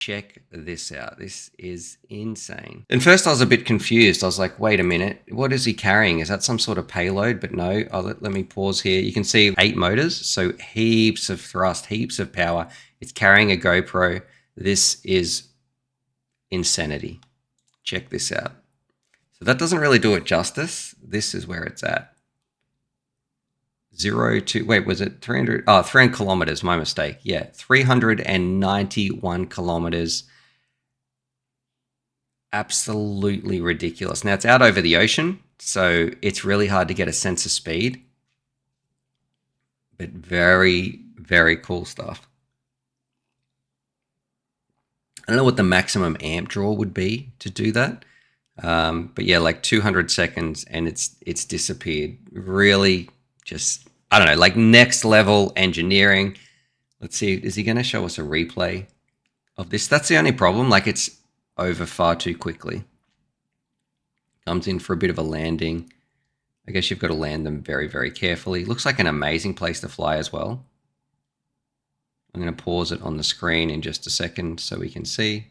Check this out. This is insane. And first I was a bit confused. I was like, wait a minute, what is he carrying? Is that some sort of payload? But no, let me pause here. You can see 8 motors, so heaps of thrust, heaps of power. It's carrying a GoPro. This is insanity. Check this out. So that doesn't really do it justice. This is where it's at. 0 to, wait, was it 300? Oh, 300 kilometers, my mistake. Yeah, 391 kilometers. Absolutely ridiculous. Now, it's out over the ocean, so it's really hard to get a sense of speed. But very, very cool stuff. I don't know what the maximum amp draw would be to do that. But yeah, like 200 seconds and it's disappeared. Really just, I don't know, like next level engineering. Let's see, is he going to show us a replay of this? That's the only problem. Like it's over far too quickly. Comes in for a bit of a landing. I guess you've got to land them very, very carefully. Looks like an amazing place to fly as well. I'm going to pause it on the screen in just a second so we can see.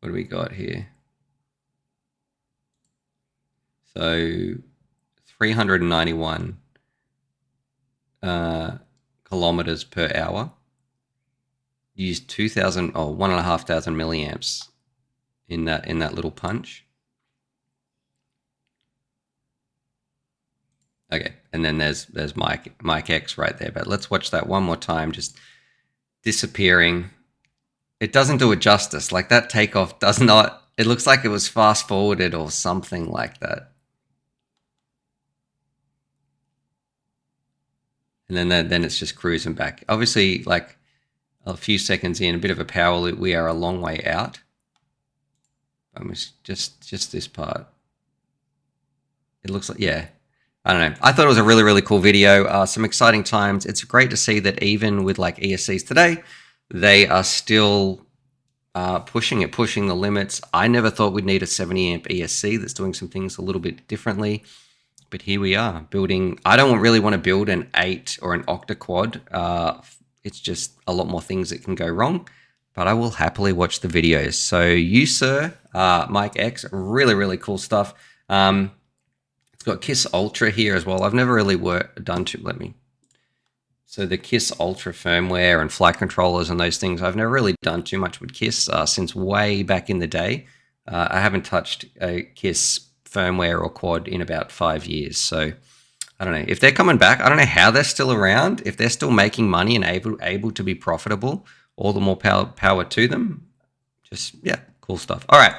What do we got here? So 391 kilometers per hour. Used 2,000 or 1,500 milliamps in that little punch. Okay, and then there's Mike X right there. But let's watch that one more time, just disappearing. It doesn't do it justice. Like that takeoff does not, it looks like it was fast forwarded or something like that. And then it's just cruising back. Obviously, like a few seconds in, a bit of a power loop, we are a long way out. Just this part. It looks like, yeah. I don't know. I thought it was a really, really cool video. Some exciting times. It's great to see that even with like ESCs today, they are still pushing the limits. I never thought we'd need a 70 amp ESC that's doing some things a little bit differently. But here we are building. I don't really want to build an 8 or an octa quad. It's just a lot more things that can go wrong. But I will happily watch the videos. So you, sir, Mike X, really, really cool stuff. It's got KISS Ultra here as well. I've never really done too. So the KISS Ultra firmware and flight controllers and those things, I've never really done too much with KISS since way back in the day. I haven't touched a KISS firmware or quad in about 5 years. So I don't know if they're coming back. I don't know how they're still around. If they're still making money and able to be profitable, all the more power to them. Just, yeah, cool stuff. All right.